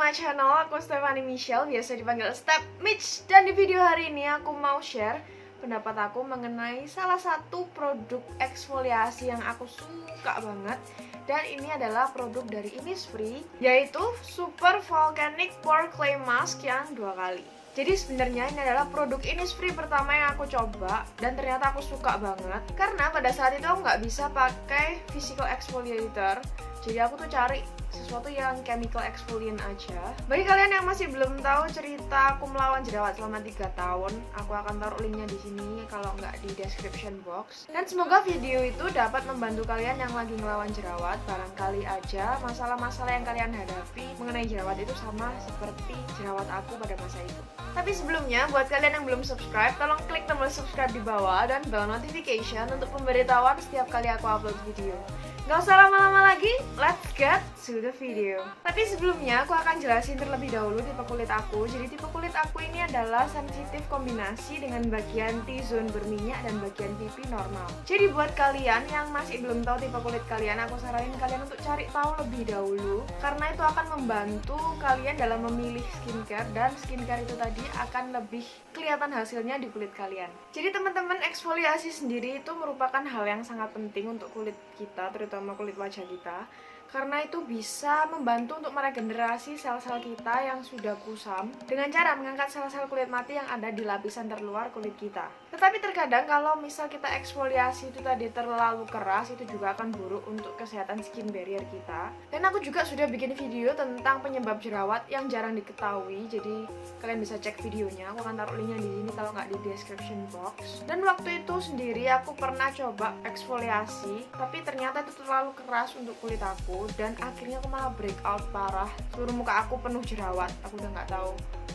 my channel, aku Stephanie Michelle, biasa dipanggil Step Mitch. Dan di video hari ini aku mau share pendapat aku mengenai salah satu produk eksfoliasi yang aku suka banget. Dan ini adalah produk dari Innisfree, yaitu Super Volcanic Pore Clay Mask yang 2 kali. Jadi sebenarnya ini adalah produk Innisfree pertama yang aku coba dan ternyata aku suka banget. Karena pada saat itu aku nggak bisa pakai physical exfoliator, jadi aku tuh cari sesuatu yang chemical exfoliant aja. Bagi kalian yang masih belum tahu cerita aku melawan jerawat selama 3 tahun, aku akan taruh linknya di sini kalau nggak di description box. Dan semoga video itu dapat membantu kalian yang lagi ngelawan jerawat. Barangkali aja masalah-masalah yang kalian hadapi mengenai jerawat itu sama seperti jerawat aku pada masa itu. Tapi sebelumnya, buat kalian yang belum subscribe, tolong klik tombol subscribe di bawah dan bell notification untuk pemberitahuan setiap kali aku upload video. Gak usah lama-lama lagi, let's get to the video. Tapi sebelumnya aku akan jelasin terlebih dahulu tipe kulit aku. Jadi tipe kulit aku ini adalah sensitif kombinasi dengan bagian T-zone berminyak dan bagian pipi normal. Jadi buat kalian yang masih belum tahu tipe kulit kalian, aku saranin kalian untuk cari tahu lebih dahulu, karena itu akan membantu kalian dalam memilih skincare, dan skincare itu tadi akan lebih kelihatan hasilnya di kulit kalian. Jadi teman-teman, eksfoliasi sendiri itu merupakan hal yang sangat penting untuk kulit kita, terutama kulit wajah kita, karena itu bisa membantu untuk meregenerasi sel-sel kita yang sudah kusam dengan cara mengangkat sel-sel kulit mati yang ada di lapisan terluar kulit kita. Tetapi terkadang kalau misal kita eksfoliasi itu tadi terlalu keras, itu juga akan buruk untuk kesehatan skin barrier kita. Dan aku juga sudah bikin video tentang penyebab jerawat yang jarang diketahui, jadi kalian bisa cek videonya, aku akan taruh linknya di sini kalau nggak di description box. Dan waktu itu sendiri aku pernah coba eksfoliasi, tapi ternyata itu terlalu keras untuk kulit aku, dan akhirnya aku malah breakout parah. Seluruh muka aku penuh jerawat. Aku udah nggak tahu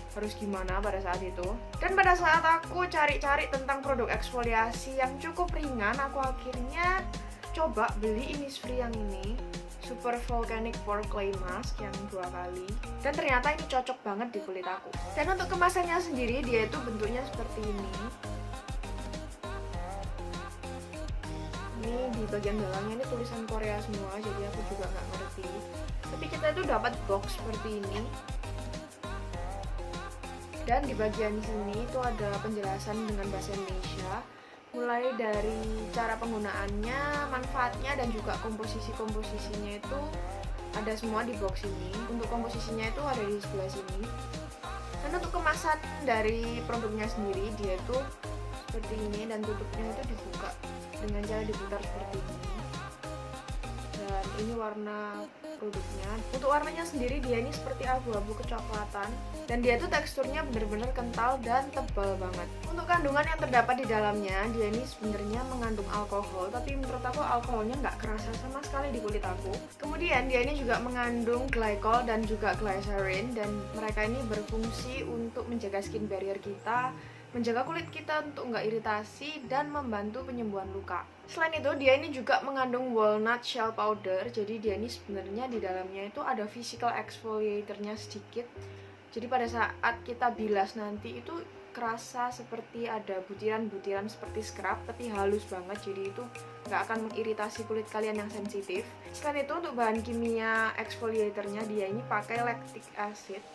harus gimana pada saat itu. Dan pada saat aku cari-cari tentang produk eksfoliasi yang cukup ringan, aku akhirnya coba beli Innisfree yang ini, Super Volcanic Pore Clay Mask yang 2 kali. Dan ternyata ini cocok banget di kulit aku. Dan untuk kemasannya sendiri, dia itu bentuknya seperti ini. Ini di bagian belakangnya ini tulisan Korea semua, jadi aku juga nggak ngerti. Tapi kita itu dapat box seperti ini. Dan di bagian sini itu ada penjelasan dengan bahasa Indonesia, mulai dari cara penggunaannya, manfaatnya, dan juga komposisi-komposisinya itu ada semua di box ini. Untuk komposisinya itu ada di sebelah sini. Dan untuk kemasan dari produknya sendiri, dia itu seperti ini, dan tutupnya itu dibuka dengan cara diputar seperti ini. Dan ini warna produknya. Untuk warnanya sendiri dia ini seperti abu-abu kecoklatan, dan dia tuh teksturnya bener-bener kental dan tebal banget. Untuk kandungan yang terdapat di dalamnya, dia ini sebenarnya mengandung alkohol, tapi menurut aku alkoholnya nggak kerasa sama sekali di kulit aku. Kemudian dia ini juga mengandung glycol dan juga glycerin, dan mereka ini berfungsi untuk menjaga skin barrier kita, menjaga kulit kita untuk nggak iritasi, dan membantu penyembuhan luka. Selain itu, dia ini juga mengandung walnut shell powder. Jadi dia ini sebenarnya di dalamnya itu ada physical exfoliatornya sedikit. Jadi pada saat kita bilas nanti itu kerasa seperti ada butiran-butiran seperti scrub, tapi halus banget. Jadi itu nggak akan mengiritasi kulit kalian yang sensitif. Selain itu, untuk bahan kimia exfoliatornya dia ini pakai lactic acid.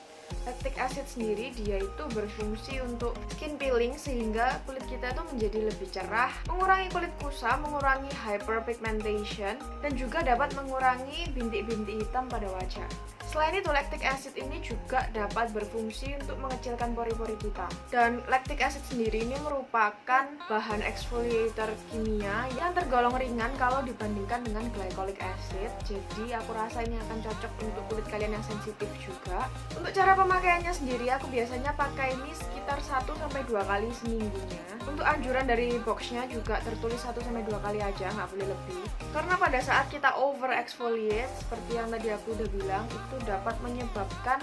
Lactic acid sendiri dia itu berfungsi untuk skin peeling, sehingga kulit kita itu menjadi lebih cerah, mengurangi kulit kusam, mengurangi hyperpigmentation, dan juga dapat mengurangi bintik-bintik hitam pada wajah. Selain itu, lactic acid ini juga dapat berfungsi untuk mengecilkan pori-pori kita. Dan lactic acid sendiri ini merupakan bahan exfoliator kimia yang tergolong ringan kalau dibandingkan dengan glycolic acid. Jadi aku rasa ini akan cocok untuk kulit kalian yang sensitif juga. Untuk cara pemakaiannya sendiri, aku biasanya pakai ini sekitar 1-2 kali seminggunya. Untuk anjuran dari boxnya juga tertulis 1-2 kali aja, nggak boleh lebih. Karena pada saat kita over exfoliate, seperti yang tadi aku udah bilang, itu dapat menyebabkan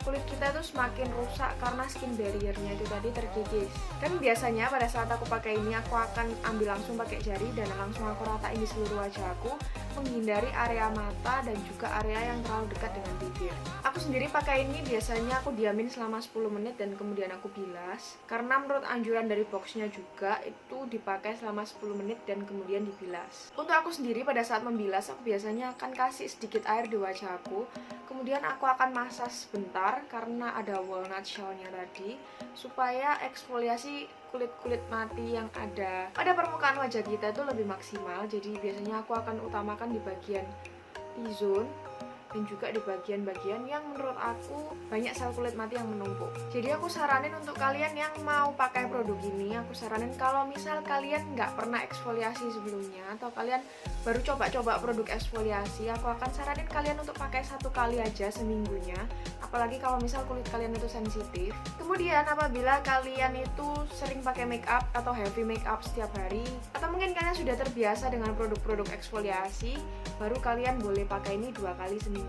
kulit kita itu semakin rusak karena skin barriernya itu tadi terkikis. Dan biasanya pada saat aku pakai ini, aku akan ambil langsung pakai jari dan langsung aku ratain di seluruh wajah aku, menghindari area mata dan juga area yang terlalu dekat dengan bibir. Aku sendiri pakai ini biasanya aku diamin selama 10 menit dan kemudian aku bilas, karena menurut anjuran dari boxnya juga itu dipakai selama 10 menit dan kemudian dibilas. Untuk aku sendiri pada saat membilas aku biasanya akan kasih sedikit air di wajah aku, kemudian aku akan massage sebentar karena ada walnut shellnya tadi, supaya eksfoliasi kulit-kulit mati yang ada pada permukaan wajah kita itu lebih maksimal. Jadi biasanya aku akan utamakan di bagian T-zone dan juga di bagian-bagian yang menurut aku banyak sel kulit mati yang menumpuk. Jadi aku saranin untuk kalian yang mau pakai produk ini, aku saranin kalau misal kalian nggak pernah eksfoliasi sebelumnya atau kalian baru coba-coba produk eksfoliasi, aku akan saranin kalian untuk pakai 1 kali aja seminggunya, apalagi kalau misal kulit kalian itu sensitif. Kemudian apabila kalian itu sering pakai make up atau heavy make up setiap hari, atau mungkin kalian sudah terbiasa dengan produk-produk eksfoliasi, baru kalian boleh pakai ini 2 kali seminggunya.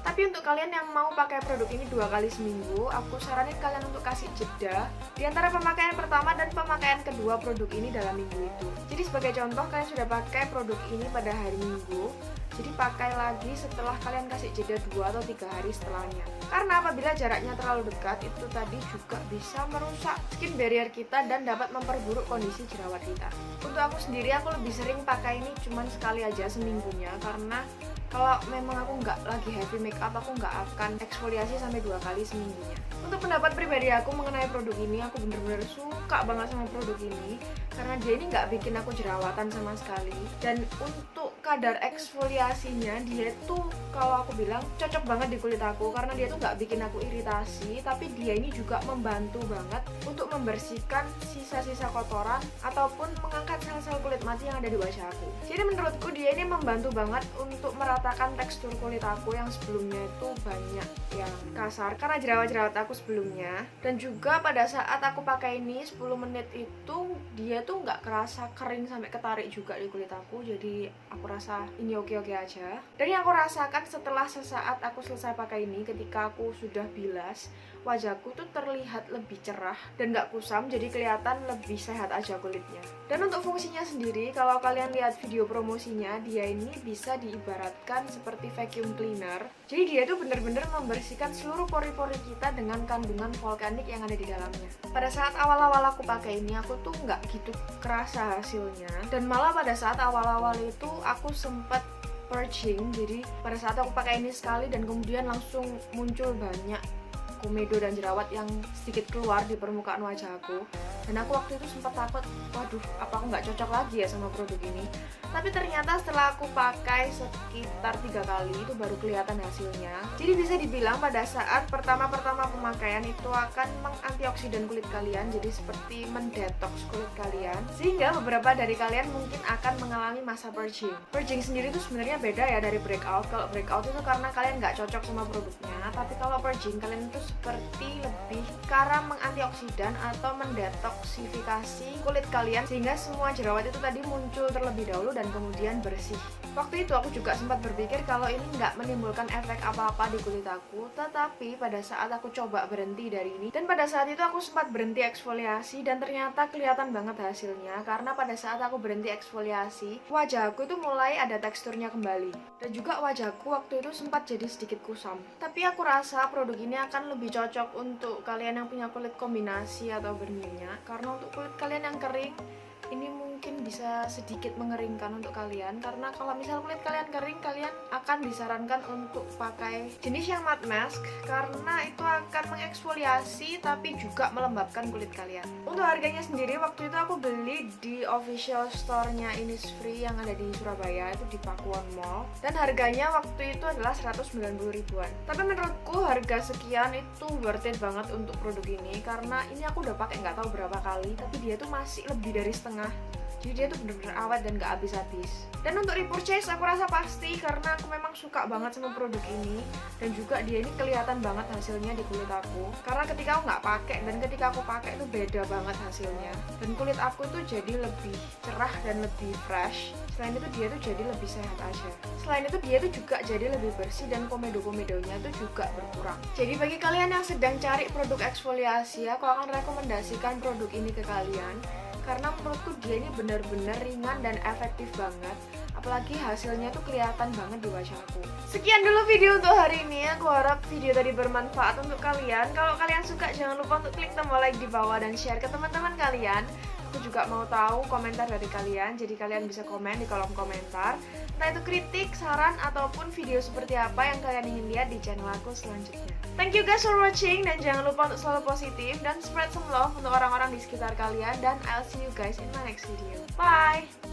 Tapi untuk kalian yang mau pakai produk ini 2 kali seminggu, aku saranin kalian untuk kasih jeda di antara pemakaian pertama dan pemakaian kedua produk ini dalam minggu itu. Jadi sebagai contoh, kalian sudah pakai produk ini pada hari Minggu, jadi pakai lagi setelah kalian kasih jeda 2 atau 3 hari setelahnya. Karena apabila jaraknya terlalu dekat, itu tadi juga bisa merusak skin barrier kita dan dapat memperburuk kondisi jerawat kita. Untuk aku sendiri, aku lebih sering pakai ini cuman sekali aja seminggunya, karena kalau memang aku nggak lagi heavy make up, aku nggak akan eksfoliasi sampai 2 kali seminggunya. Untuk pendapat pribadi aku mengenai produk ini, aku bener-bener suka banget sama produk ini karena dia ini nggak bikin aku jerawatan sama sekali. Dan untuk kadar eksfoliasinya, dia tuh kalau aku bilang cocok banget di kulit aku karena dia tuh nggak bikin aku iritasi, tapi dia ini juga membantu banget untuk membersihkan sisa-sisa kotoran ataupun mengangkat sel-sel kulit mati yang ada di wajah aku. Jadi menurutku dia ini membantu banget untuk meratakan tekstur kulit aku yang sebelumnya itu banyak yang kasar karena jerawat-jerawat aku sebelumnya. Dan juga pada saat aku pakai ini 10 menit itu dia tuh nggak kerasa kering sampai ketarik juga di kulit aku, jadi aku rasa ini oke-oke aja. Dan yang aku rasakan setelah sesaat aku selesai pakai ini, ketika aku sudah bilas, wajahku tuh terlihat lebih cerah dan nggak kusam, jadi kelihatan lebih sehat aja kulitnya. Dan untuk fungsinya sendiri, kalau kalian lihat video promosinya, dia ini bisa diibaratkan seperti vacuum cleaner. Jadi dia tuh bener-bener membersihkan seluruh pori-pori kita dengan kandungan vulkanik yang ada di dalamnya. Pada saat awal-awal aku pakai ini, aku tuh nggak gitu kerasa hasilnya, dan malah pada saat awal-awal itu aku sempet purging. Jadi pada saat aku pakai ini sekali dan kemudian langsung muncul banyak komedo dan jerawat yang sedikit keluar di permukaan wajah aku. Dan aku waktu itu sempat takut, waduh, apa aku nggak cocok lagi ya sama produk ini. Tapi ternyata setelah aku pakai sekitar 3 kali itu baru kelihatan hasilnya. Jadi bisa dibilang pada saat pertama-pertama pemakaian itu akan mengantioksidan kulit kalian, jadi seperti mendetoks kulit kalian, sehingga beberapa dari kalian mungkin akan mengalami masa purging. Purging sendiri itu sebenarnya beda ya dari breakout. Kalau breakout itu karena kalian nggak cocok sama produknya, tapi kalau purging kalian itu seperti lebih ke arah mengantioksidan atau mendetoksifikasi kulit kalian sehingga semua jerawat itu tadi muncul terlebih dahulu dan kemudian bersih. Waktu itu aku juga sempat berpikir kalau ini nggak menimbulkan efek apa-apa di kulit aku, tetapi pada saat aku coba berhenti dari ini, dan pada saat itu aku sempat berhenti eksfoliasi dan ternyata kelihatan banget hasilnya. Karena pada saat aku berhenti eksfoliasi, wajahku itu mulai ada teksturnya kembali, dan juga wajahku waktu itu sempat jadi sedikit kusam. Tapi aku rasa produk ini akan lebih cocok untuk kalian yang punya kulit kombinasi atau berminyak, karena untuk kulit kalian yang kering ini mungkin bisa sedikit mengeringkan untuk kalian. Karena kalau misal kulit kalian kering, kalian akan disarankan untuk pakai jenis yang matte mask karena itu akan mengeksfoliasi tapi juga melembabkan kulit kalian. Untuk harganya sendiri, waktu itu aku beli di official store-nya Innisfree yang ada di Surabaya, itu di Pakuwon Mall, dan harganya waktu itu adalah 190 ribuan. Tapi menurutku harga sekian itu worth it banget untuk produk ini, karena ini aku udah pakai nggak tahu berapa kali, tapi dia tuh masih lebih dari setengah. Jadi dia tuh bener-bener awet dan gak habis-habis. Dan untuk repurchase aku rasa pasti, karena aku memang suka banget sama produk ini. Dan juga dia ini kelihatan banget hasilnya di kulit aku. Karena ketika aku gak pakai dan ketika aku pakai itu beda banget hasilnya. Dan kulit aku tuh jadi lebih cerah dan lebih fresh. Selain itu dia tuh jadi lebih sehat aja. Selain itu dia tuh juga jadi lebih bersih dan komedo-komedonya tuh juga berkurang. Jadi bagi kalian yang sedang cari produk eksfoliasi, aku akan rekomendasikan produk ini ke kalian. Karena menurutku dia ini benar-benar ringan dan efektif banget. apalagi hasilnya tuh kelihatan banget di wajahku. Sekian dulu video untuk hari ini. Aku harap video tadi bermanfaat untuk kalian. Kalau kalian suka, jangan lupa untuk klik tombol like di bawah dan share ke teman-teman kalian. Aku juga mau tahu komentar dari kalian, jadi kalian bisa komen di kolom komentar. Entah itu kritik, saran, ataupun video seperti apa yang kalian ingin lihat di channel aku selanjutnya. Thank you guys for watching, dan jangan lupa untuk selalu positif dan spread some love untuk orang-orang di sekitar kalian. Dan I'll see you guys in my next video. Bye!